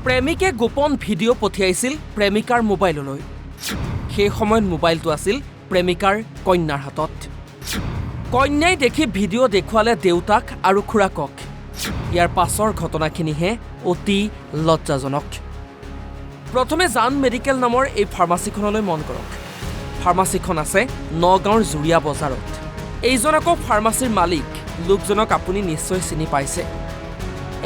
প্ৰেমিকে গোপন ভিডিঅ' পঠিয়াইছিল প্ৰেমিকাৰ মোবাইললৈ। সেই সময়ত মোবাইলটো আছিল প্ৰেমিকাৰ কন্যাৰ হাতত। কন্যাই দেখি ভিডিঅ' দেখুৱালে দেউতাক আৰু খুৰাকক। ইয়াৰ পাছৰ ঘটনাখিনিহে অতি লজ্জাজনক। প্ৰথমে জান মেডিকেল নামৰ এই ফাৰ্মাচীখনলৈ মন কৰক। ফাৰ্মাচীখন আছে নগাঁৱৰ জুৰিয়া বজাৰত। এইজন আকৌ ফাৰ্মাচীৰ মালিক লোকজনক আপুনি নিশ্চয় চিনি পাইছে।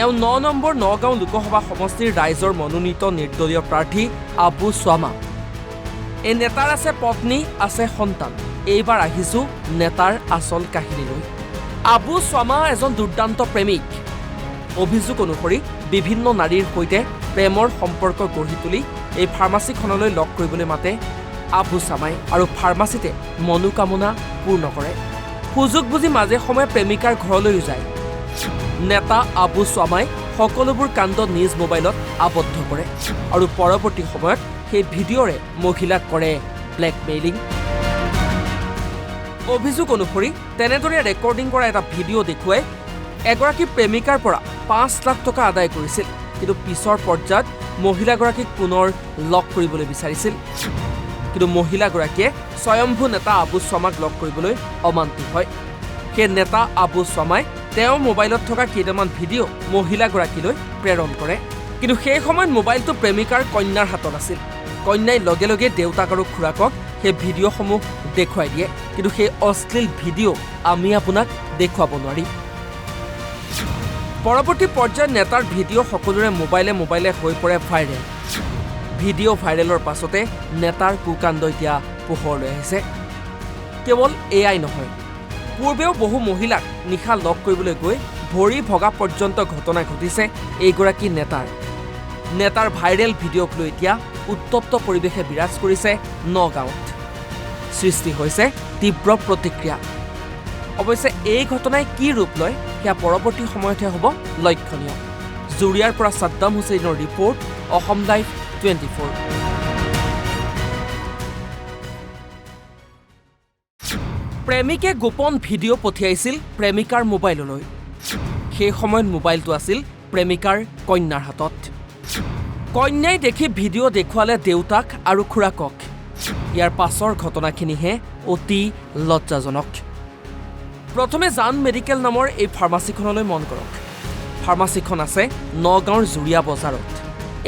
এওঁ ৯ নম্বৰ নগাঁও লোকসভা সমষ্টিৰ ৰাইজৰ মনোনীত নিৰ্দলীয় প্ৰাৰ্থী আবু স্বামা। এই নেতাৰ আছে পত্নী, আছে সন্তান। এইবাৰ আহিছোঁ নেতাৰ আচল কাহিনীলৈ। আবু স্বামা এজন দুৰ্দান্ত প্ৰেমিক। অভিযোগ অনুসৰি বিভিন্ন নাৰীৰ সৈতে প্ৰেমৰ সম্পৰ্ক গঢ়ি তুলি এই ফাৰ্মাচীখনলৈ লগ কৰিবলৈ মাতে আবু স্বামাই আৰু ফাৰ্মাচীতে মনোকামনা পূৰ্ণ কৰে। সুযোগ বুজি মাজে সময়ে প্ৰেমিকাৰ ঘৰলৈও যায়। নেতা আবু স্বামাই সকলোবোৰ কাণ্ড নিজ মোবাইলত আবদ্ধ কৰে আৰু পৰৱৰ্তী সময়ত সেই ভিডিঅ'ৰে মহিলাক কৰে ব্লেকমেইলিং। অভিযোগ অনুসৰি তেনেদৰে ৰেকৰ্ডিং কৰা এটা ভিডিঅ' দেখুৱাই এগৰাকী প্ৰেমিকাৰ পৰা ৫ লাখ টকা আদায় কৰিছিল। কিন্তু পিছৰ পৰ্যায়ত মহিলাগৰাকীক পুনৰ লগ কৰিবলৈ বিচাৰিছিল। কিন্তু মহিলাগৰাকীয়ে স্বয়ম্ভু নেতা আবু স্বামাক লগ কৰিবলৈ অমান্তি হয়। সেই নেতা আবু স্বামাই তেওঁৰ মোবাইলত থকা কেইটামান ভিডিঅ' মহিলাগৰাকীলৈ প্ৰেৰণ কৰে। কিন্তু সেই সময়ত মোবাইলটো প্ৰেমিকাৰ কন্যাৰ হাতত আছিল। কন্যাই লগে লগে দেউতাক আৰু খুৰাকক সেই ভিডিঅ'সমূহ দেখুৱাই দিয়ে। কিন্তু সেই অশ্লীল ভিডিঅ' আমি আপোনাক দেখুৱাব নোৱাৰিম। পৰৱৰ্তী পৰ্যায়ত নেতাৰ ভিডিঅ' সকলোৰে মোবাইলে হৈ পৰে ভাইৰেল। ভিডিঅ' ভাইৰেলৰ পাছতে নেতাৰ কুকাণ্ড এতিয়া পোহৰলৈ আহিছে। কেৱল এয়াই নহয়, পূৰ্বেও বহু মহিলাক নিশা লগ কৰিবলৈ গৈ ভৰি ভগা পৰ্যন্ত ঘটনা ঘটিছে এইগৰাকী নেতাৰ ভাইৰেল ভিডিঅ'ক লৈ এতিয়া উত্তপ্ত পৰিৱেশে বিৰাজ কৰিছে নগাঁৱত। সৃষ্টি হৈছে তীব্ৰ প্ৰতিক্ৰিয়া। অৱশ্যে এই ঘটনাই কি ৰূপ লয় সেয়া পৰৱৰ্তী সময়তহে হ'ব লক্ষণীয়। জুৰিয়াৰ পৰা ছাদ্দাম হুছেইনৰ ৰিপৰ্ট, অসম লাইভ 24। প্ৰেমিকে গোপন ভিডিঅ' পঠিয়াইছিল প্ৰেমিকাৰ মোবাইললৈ। সেই সময়ত মোবাইলটো আছিল প্ৰেমিকাৰ কন্যাৰ হাতত। কন্যাই দেখি ভিডিঅ' দেখুৱালে দেউতাক আৰু খুৰাকক। ইয়াৰ পাছৰ ঘটনাখিনিহে অতি লজ্জাজনক। প্ৰথমে জান মেডিকেল নামৰ এই ফাৰ্মাচীখনলৈ মন কৰক। ফাৰ্মাচীখন আছে নগাঁৱৰ জুৰিয়া বজাৰত।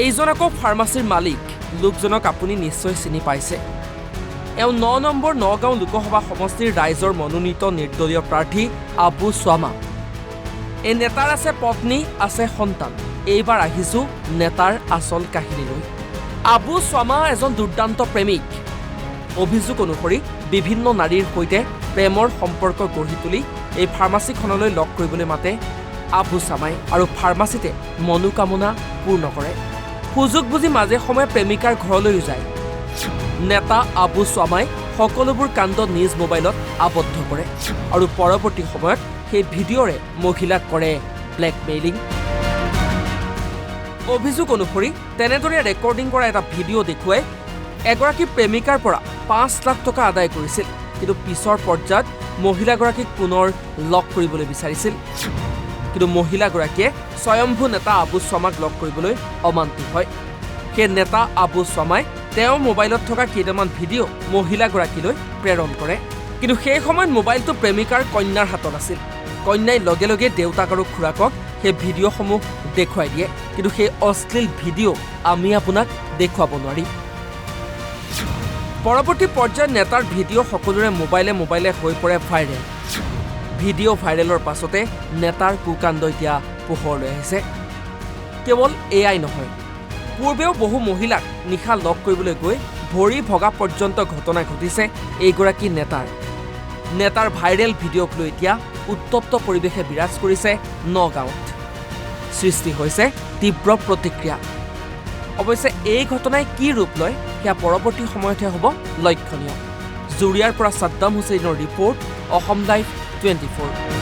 এইজন আকৌ ফাৰ্মাচীৰ মালিক লোকজনক আপুনি নিশ্চয় চিনি পাইছে। এওঁ ৯ নম্বৰ নগাঁও লোকসভা সমষ্টিৰ ৰাইজৰ মনোনীত নিৰ্দলীয় প্ৰাৰ্থী আবু স্বামা। এই নেতাৰ আছে পত্নী, আছে সন্তান। এইবাৰ আহিছোঁ নেতাৰ আচল কাহিনীলৈ। আবু স্বামা এজন দুৰ্দান্ত প্ৰেমিক। অভিযোগ অনুসৰি বিভিন্ন নাৰীৰ সৈতে প্ৰেমৰ সম্পৰ্ক গঢ়ি তুলি এই ফাৰ্মাচীখনলৈ লগ কৰিবলৈ মাতে আবু স্বামাই আৰু ফাৰ্মাচীতে মনোকামনা পূৰ্ণ কৰে। সুযোগ বুজি মাজে সময়ে প্ৰেমিকাৰ ঘৰলৈও যায়। নেতা আবু স্বামাই সকলোবোৰ কাণ্ড নিজ মোবাইলত আবদ্ধ কৰে আৰু পৰৱৰ্তী সময়ত সেই ভিডিঅ'ৰে মহিলাক কৰে ব্লেকমেইলিং। অভিযোগ অনুসৰি তেনেদৰে ৰেকৰ্ডিং কৰা এটা ভিডিঅ' দেখুৱাই এগৰাকী প্ৰেমিকাৰ পৰা ৫ লাখ টকা আদায় কৰিছিল। কিন্তু পিছৰ পৰ্যায়ত মহিলাগৰাকীক পুনৰ লগ কৰিবলৈ বিচাৰিছিল। কিন্তু মহিলাগৰাকীয়ে স্বয়ম্ভু নেতা আবু স্বামাক লগ কৰিবলৈ অমান্তি হয়। সেই নেতা আবু স্বামাই তেওঁৰ মোবাইলত থকা কেইটামান ভিডিঅ' মহিলাগৰাকীলৈ প্ৰেৰণ কৰে। কিন্তু সেই সময়ত মোবাইলটো প্ৰেমিকাৰ কন্যাৰ হাতত আছিল। কন্যাই লগে লগে দেউতাক আৰু খুৰাকক সেই ভিডিঅ'সমূহ দেখুৱাই দিয়ে। কিন্তু সেই অশ্লীল ভিডিঅ' আমি আপোনাক দেখুৱাব নোৱাৰিম। পৰৱৰ্তী পৰ্যায়ত নেতাৰ ভিডিঅ' সকলোৰে মোবাইলে হৈ পৰে ভাইৰেল। ভিডিঅ' ভাইৰেলৰ পাছতে নেতাৰ কুকাণ্ড এতিয়া পোহৰলৈ আহিছে। কেৱল এয়াই নহয়, পূৰ্বেও বহু মহিলাক নিশা লগ কৰিবলৈ গৈ ভৰি ভগা পৰ্যন্ত ঘটনা ঘটিছে এইগৰাকী নেতাৰ ভাইৰেল ভিডিঅ'ক লৈ এতিয়া উত্তপ্ত পৰিৱেশে বিৰাজ কৰিছে নগাঁৱত। সৃষ্টি হৈছে তীব্ৰ প্ৰতিক্ৰিয়া। অৱশ্যে এই ঘটনাই কি ৰূপ লয় সেয়া পৰৱৰ্তী সময়তহে হ'ব লক্ষণীয়। জুৰিয়াৰ পৰা ছাদ্দাম হুছেইনৰ ৰিপৰ্ট, অসম লাইভ 24।